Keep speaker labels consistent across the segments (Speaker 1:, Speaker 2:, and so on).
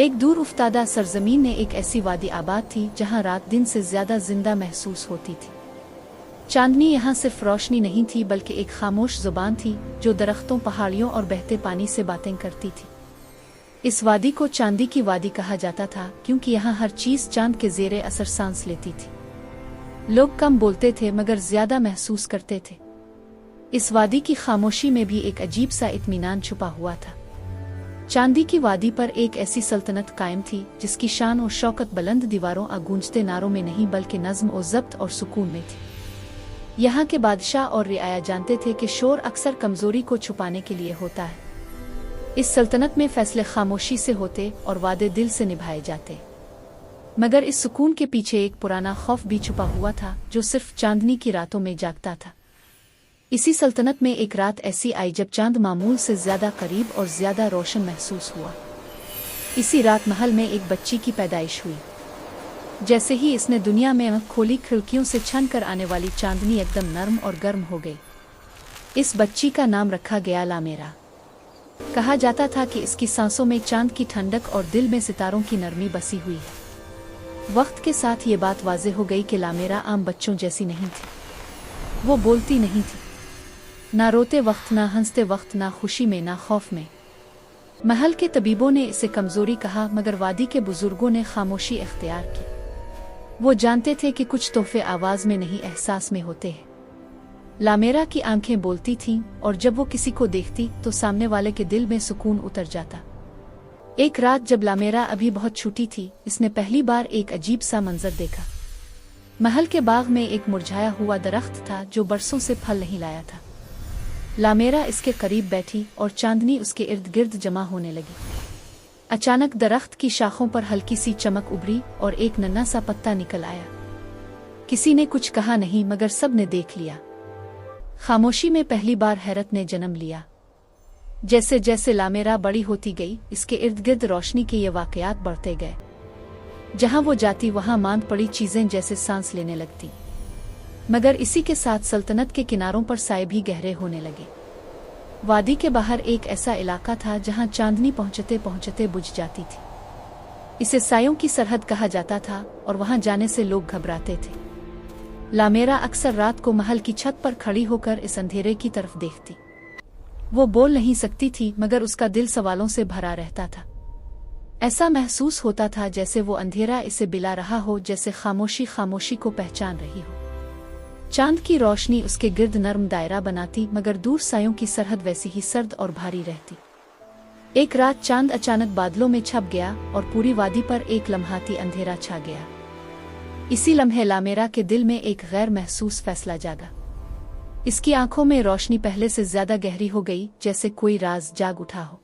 Speaker 1: एक दूर उफ्तादा सरजमीन में एक ऐसी वादी आबाद थी जहां रात दिन से ज्यादा जिंदा महसूस होती थी। चांदनी यहाँ सिर्फ रोशनी नहीं थी बल्कि एक खामोश जुबान थी जो दरख्तों, पहाड़ियों और बहते पानी से बातें करती थी। इस वादी को चांदी की वादी कहा जाता था क्योंकि यहाँ हर चीज चांद के ज़ेरे असर सांस लेती थी। लोग कम बोलते थे मगर ज्यादा महसूस करते थे। इस वादी की खामोशी में भी एक अजीब सा इत्मीनान छुपा हुआ था। चांदी की वादी पर एक ऐसी सल्तनत कायम थी जिसकी शान और शौकत बुलंद दीवारों और गूंजते नारों में नहीं बल्कि नज्म और ज़ब्त और सुकून में थी। यहाँ के बादशाह और रियाया जानते थे कि शोर अक्सर कमजोरी को छुपाने के लिए होता है। इस सल्तनत में फैसले खामोशी से होते और वादे दिल से निभाए जाते। मगर इस सुकून के पीछे एक पुराना खौफ भी छुपा हुआ था जो सिर्फ चांदनी की रातों में जागता था। इसी सल्तनत में एक रात ऐसी आई जब चांद मामूल से ज्यादा करीब और ज्यादा रोशन महसूस हुआ। इसी रात महल में एक बच्ची की पैदाइश हुई। जैसे ही इसने दुनिया में आँख खोली, खिड़कियों से छन कर आने वाली चांदनी एकदम नर्म और गर्म हो गई। इस बच्ची का नाम रखा गया लामेरा। कहा जाता था कि इसकी सांसों में चांद की ठंडक और दिल में सितारों की नरमी बसी हुई है। वक्त के साथ ये बात वाज़ेह हो गई कि लामेरा आम बच्चों जैसी नहीं थी। वो बोलती नहीं थी, ना रोते वक्त, ना हंसते वक्त, ना खुशी में, ना खौफ में। महल के तबीबों ने इसे कमजोरी कहा मगर वादी के बुजुर्गों ने खामोशी इख्तियार की। वो जानते थे कि कुछ तोहफे आवाज में नहीं एहसास में होते हैं। लामेरा की आंखें बोलती थीं और जब वो किसी को देखती तो सामने वाले के दिल में सुकून उतर जाता। एक रात जब लामेरा अभी बहुत छोटी थी, इसने पहली बार एक अजीब सा मंजर देखा। महल के बाग में एक मुरझाया हुआ दरख्त था जो बरसों से फल नहीं लाया था। लामेरा इसके करीब बैठी और चांदनी उसके इर्द गिर्द जमा होने लगी। अचानक दरख्त की शाखों पर हल्की सी चमक उभरी और एक नन्हा सा पत्ता निकल आया। किसी ने कुछ कहा नहीं मगर सब ने देख लिया। खामोशी में पहली बार हैरत ने जन्म लिया। जैसे जैसे लामेरा बड़ी होती गई, इसके इर्द गिर्द रोशनी के ये वाकयात बढ़ते गए। जहां वो जाती वहां मांद पड़ी चीजें जैसे सांस लेने लगती। मगर इसी के साथ सल्तनत के किनारों पर साए भी गहरे होने लगे। वादी के बाहर एक ऐसा इलाका था जहां चांदनी पहुंचते पहुंचते बुझ जाती थी। इसे सायों की सरहद कहा जाता था और वहां जाने से लोग घबराते थे। लामेरा अक्सर रात को महल की छत पर खड़ी होकर इस अंधेरे की तरफ देखती। वो बोल नहीं सकती थी मगर उसका दिल सवालों से भरा रहता था। ऐसा महसूस होता था जैसे वो अंधेरा इसे बिला रहा हो, जैसे खामोशी खामोशी को पहचान रही हो। चांद की रोशनी उसके गिर्द नर्म दायरा बनाती मगर दूर सायों की सरहद वैसी ही सर्द और भारी रहती। एक रात चांद अचानक बादलों में छप गया और पूरी वादी पर एक लम्हाती अंधेरा छा गया। इसी लम्हे लामेरा के दिल में एक गैर महसूस फैसला जागा। इसकी आंखों में रोशनी पहले से ज्यादा गहरी हो गई, जैसे कोई राज जाग उठा हो।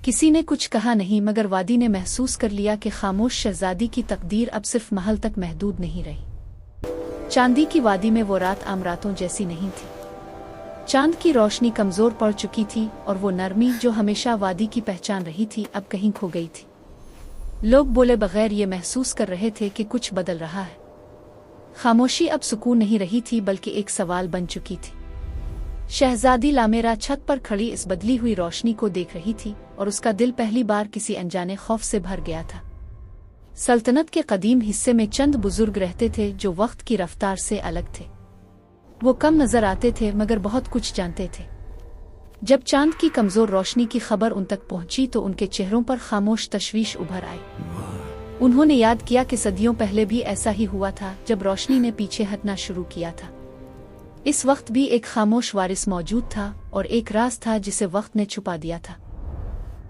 Speaker 1: किसी ने कुछ कहा नहीं मगर वादी ने महसूस कर लिया कि खामोश शहजादी की तकदीर अब सिर्फ महल तक महदूद नहीं रही। चांदी की वादी में वो रात आम रातों जैसी नहीं थी। चांद की रोशनी कमजोर पड़ चुकी थी और वो नरमी जो हमेशा वादी की पहचान रही थी अब कहीं खो गई थी। लोग बोले बगैर ये महसूस कर रहे थे कि कुछ बदल रहा है। खामोशी अब सुकून नहीं रही थी बल्कि एक सवाल बन चुकी थी। शहजादी लामेरा छत पर खड़ी इस बदली हुई रोशनी को देख रही थी और उसका दिल पहली बार किसी अनजाने खौफ से भर गया था। सल्तनत के कदीम हिस्से में चंद बुजुर्ग रहते थे जो वक्त की रफ्तार से अलग थे। वो कम नजर आते थे मगर बहुत कुछ जानते थे। जब चांद की कमजोर रोशनी की खबर उन तक पहुंची तो उनके चेहरों पर खामोश तशवीश उभर आई। उन्होंने याद किया कि सदियों पहले भी ऐसा ही हुआ था जब रोशनी ने पीछे हटना शुरू किया था। इस वक्त भी एक खामोश वारिस मौजूद था और एक राज था जिसे वक्त ने छुपा दिया था।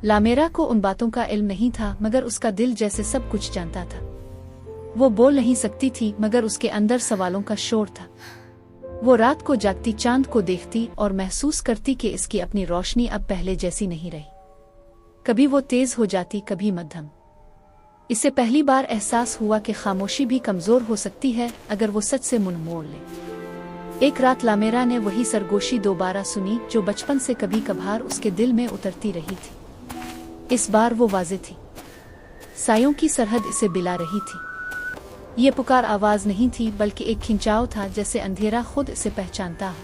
Speaker 1: लामेरा को उन बातों का इल्म नहीं था मगर उसका दिल जैसे सब कुछ जानता था। वो बोल नहीं सकती थी मगर उसके अंदर सवालों का शोर था। वो रात को जागती चांद को देखती और महसूस करती कि इसकी अपनी रोशनी अब पहले जैसी नहीं रही। कभी वो तेज हो जाती, कभी मध्यम। इसे पहली बार एहसास हुआ कि खामोशी भी कमजोर हो सकती है अगर वो सच से मुंह मोड़ ले। एक रात लामेरा ने वही सरगोशी दोबारा सुनी जो बचपन से कभी कभार उसके दिल में उतरती रही थी। इस बार वो वाज़ेह थी। सायों की सरहद इसे बिला रही थी। ये पुकार आवाज नहीं थी बल्कि एक खिंचाव था, जैसे अंधेरा खुद इसे पहचानता हो।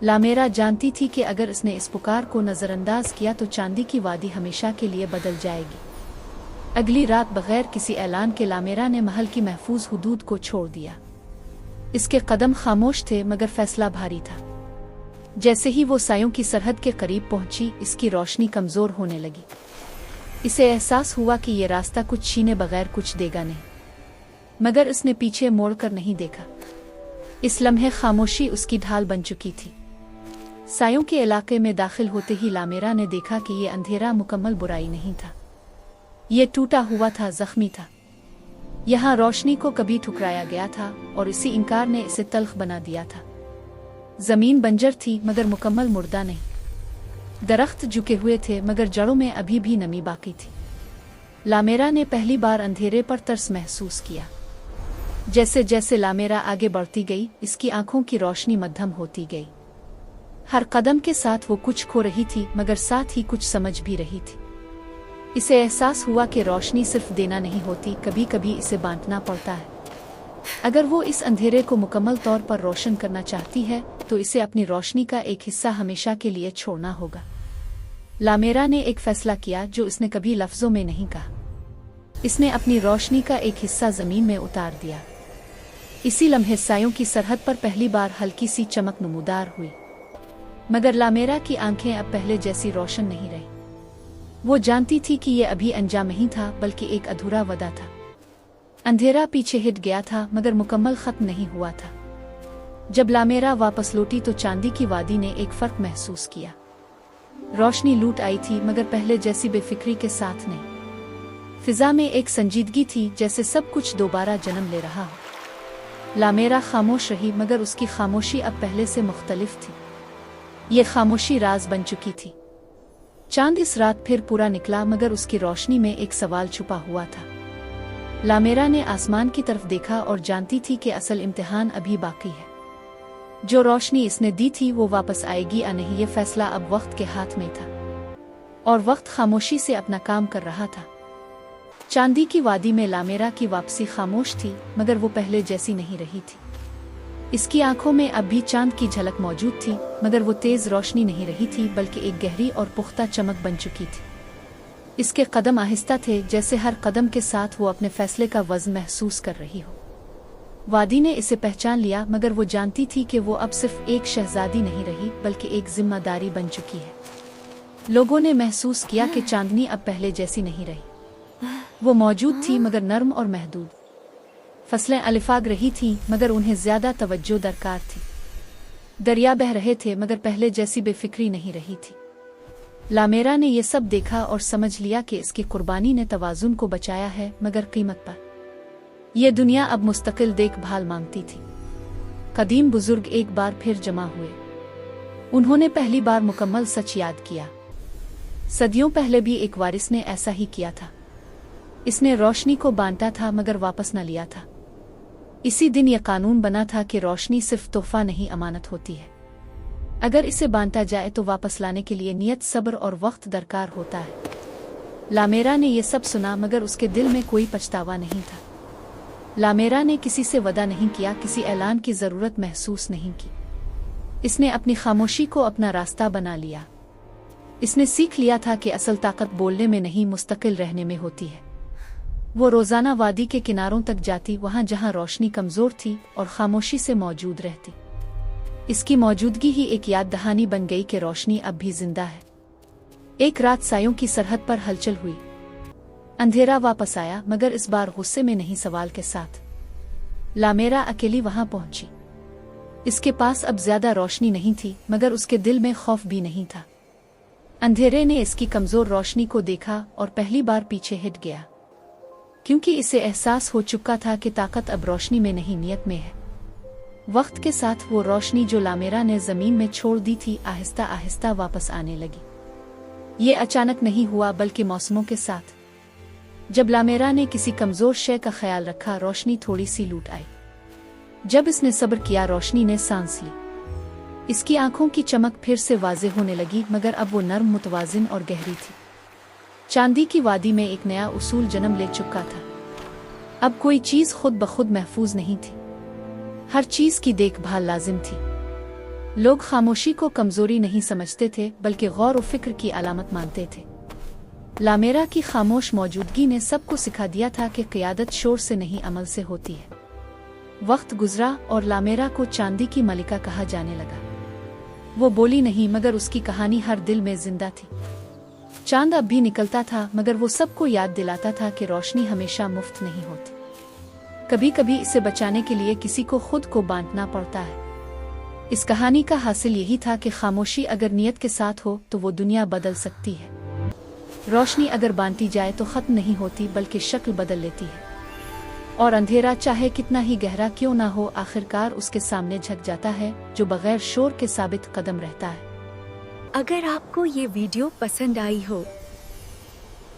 Speaker 1: लामेरा जानती थी कि अगर इसने इस पुकार को नजरअंदाज किया तो चांदी की वादी हमेशा के लिए बदल जाएगी। अगली रात बगैर किसी ऐलान के लामेरा ने महल की महफूज हुदूद को छोड़ दिया। इसके कदम खामोश थे मगर फैसला भारी था। जैसे ही वो सायों की सरहद के करीब पहुंची, इसकी रोशनी कमजोर होने लगी। इसे एहसास हुआ कि ये रास्ता कुछ छीने बगैर कुछ देगा नहीं, मगर उसने पीछे मोड़कर नहीं देखा। इस लम्हे खामोशी उसकी ढाल बन चुकी थी। सायों के इलाके में दाखिल होते ही लामेरा ने देखा कि ये अंधेरा मुकम्मल बुराई नहीं था, ये टूटा हुआ था, जख्मी था। यहाँ रोशनी को कभी ठुकराया गया था और इसी इनकार ने इसे तल्ख बना दिया था। जमीन बंजर थी मगर मुकम्मल मुर्दा नहीं। दरख्त झुके हुए थे मगर जड़ों में अभी भी नमी बाकी थी। लामेरा ने पहली बार अंधेरे पर तरस महसूस किया। जैसे जैसे लामेरा आगे बढ़ती गई, इसकी आंखों की रोशनी मध्यम होती गई। हर कदम के साथ वो कुछ खो रही थी मगर साथ ही कुछ समझ भी रही थी। इसे एहसास हुआ कि रोशनी सिर्फ देना नहीं होती, कभी कभी इसे बांटना पड़ता है। अगर वो इस अंधेरे को मुकम्मल तौर पर रोशन करना चाहती है तो इसे अपनी रोशनी का एक हिस्सा हमेशा के लिए छोड़ना होगा। लामेरा ने एक फैसला किया जो इसने कभी लफ्जों में नहीं कहा। इसने अपनी रोशनी का एक हिस्सा जमीन में उतार दिया। इसी लम्हे सायों की सरहद पर पहली बार हल्की सी चमक नमूदार हुई, मगर लामेरा की आंखें अब पहले जैसी रोशन नहीं रही। वो जानती थी कि ये अभी अंजाम नहीं था बल्कि एक अधूरा वदा था। अंधेरा पीछे हट गया था मगर मुकम्मल खत्म नहीं हुआ था। जब लामेरा वापस लौटी तो चांदी की वादी ने एक फर्क महसूस किया। रोशनी लूट आई थी मगर पहले जैसी बेफिक्री के साथ नहीं। फिजा में एक संजीदगी थी, जैसे सब कुछ दोबारा जन्म ले रहा हो। लामेरा खामोश रही मगर उसकी खामोशी अब पहले से मुख्तलिफ थी। ये खामोशी राज बन चुकी थी। चांद इस रात फिर पूरा निकला मगर उसकी रोशनी में एक सवाल छुपा हुआ था। लामेरा ने आसमान की तरफ देखा और जानती थी कि असल इम्तिहान अभी बाकी है। जो रोशनी इसने दी थी वो वापस आएगी या नहीं, ये फैसला अब वक्त के हाथ में था और वक्त खामोशी से अपना काम कर रहा था। चांदी की वादी में लामेरा की वापसी खामोश थी मगर वो पहले जैसी नहीं रही थी। इसकी आंखों में अब भी चांद की झलक मौजूद थी मगर वो तेज रोशनी नहीं रही थी बल्कि एक गहरी और पुख्ता चमक बन चुकी थी। इसके कदम आहिस्ता थे, जैसे हर कदम के साथ वो अपने फैसले का वज़न महसूस कर रही हो। वादी ने इसे पहचान लिया मगर वो जानती थी कि वो अब सिर्फ एक शहजादी नहीं रही बल्कि एक जिम्मेदारी बन चुकी है। लोगों ने महसूस किया कि चांदनी अब पहले जैसी नहीं रही। वो मौजूद थी मगर नर्म और महदूद। फसलें अलिफाग रही थीं मगर उन्हें ज्यादा तवज्जो दरकार थी। दरिया बह रहे थे मगर पहले जैसी बेफिक्री नहीं रही थी। लामेरा ने ये सब देखा और समझ लिया कि इसकी कुर्बानी ने तवाजुन को बचाया है, मगर कीमत पर। यह दुनिया अब मुस्तकिल देखभाल मांगती थी। कदीम बुजुर्ग एक बार फिर जमा हुए। उन्होंने पहली बार मुकम्मल सच याद किया। सदियों पहले भी एक वारिस ने ऐसा ही किया था। इसने रोशनी को बांटा था मगर वापस न लिया था। इसी दिन यह कानून बना था कि रोशनी सिर्फ तोहफा नहीं, अमानत होती है। अगर इसे बांटा जाए तो वापस लाने के लिए नियत, सब्र और वक्त दरकार होता है। लामेरा ने यह सब सुना मगर उसके दिल में कोई पछतावा नहीं था। लामेरा ने किसी से वदा नहीं किया, किसी ऐलान की जरूरत महसूस नहीं की। इसने अपनी खामोशी को अपना रास्ता बना लिया। इसने सीख लिया था कि असल ताकत बोलने में नहीं, मुस्तकिल रहने में होती है। वो रोजाना वादी के किनारों तक जाती, वहां जहां रोशनी कमजोर थी, और खामोशी से मौजूद रहती। इसकी मौजूदगी ही एक याद दहानी बन गई कि रोशनी अब भी जिंदा है। एक रात सायों की सरहद पर हलचल हुई। अंधेरा वापस आया मगर इस बार गुस्से में नहीं, सवाल के साथ। लामेरा अकेली वहां पहुंची। इसके पास अब ज्यादा रोशनी नहीं थी मगर उसके दिल में खौफ भी नहीं था। अंधेरे ने इसकी कमजोर रोशनी को देखा और पहली बार पीछे हट गया, क्योंकि इसे एहसास हो चुका था कि ताकत अब रोशनी में नहीं, नियत में है। वक्त के साथ वो रोशनी जो लामेरा ने जमीन में छोड़ दी थी, आहिस्ता आहिस्ता वापस आने लगी। ये अचानक नहीं हुआ बल्कि मौसमों के साथ। जब लामेरा ने किसी कमजोर शय का ख्याल रखा, रोशनी थोड़ी सी लूट आई। जब इसने सब्र किया, रोशनी ने सांस ली। इसकी आंखों की चमक फिर से वाज़ेह होने लगी मगर अब वो नर्म, मुतवाजिन और गहरी थी। चांदी की वादी में एक नया उसूल जन्म ले चुका था। अब कोई चीज खुद ब खुद महफूज नहीं थी, हर चीज की देखभाल लाजिम थी। लोग खामोशी को कमजोरी नहीं समझते थे बल्कि गौर और फिक्र की अलामत मानते थे। लामेरा की खामोश मौजूदगी ने सबको सिखा दिया था कि क़ियादत शोर से नहीं अमल से होती है। वक्त गुजरा और लामेरा को चांदी की मलिका कहा जाने लगा। वो बोली नहीं मगर उसकी कहानी हर दिल में जिंदा थी। चांद अब भी निकलता था मगर वो सबको याद दिलाता था कि रोशनी हमेशा मुफ्त नहीं होती। कभी कभी इसे बचाने के लिए किसी को खुद को बांटना पड़ता है। इस कहानी का हासिल यही था कि खामोशी अगर नियत के साथ हो तो वो दुनिया बदल सकती है। रोशनी अगर बांटी जाए तो खत्म नहीं होती बल्कि शक्ल बदल लेती है। और अंधेरा चाहे कितना ही गहरा क्यों ना हो आखिरकार उसके सामने झुक जाता है, जो बगैर शोर के साबित कदम रहता है।
Speaker 2: अगर आपको ये वीडियो पसंद आई हो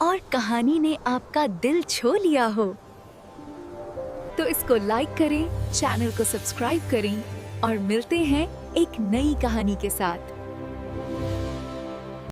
Speaker 2: और कहानी ने आपका दिल छू लिया हो तो इसको लाइक करें, चैनल को सब्सक्राइब करें और मिलते हैं एक नई कहानी के साथ।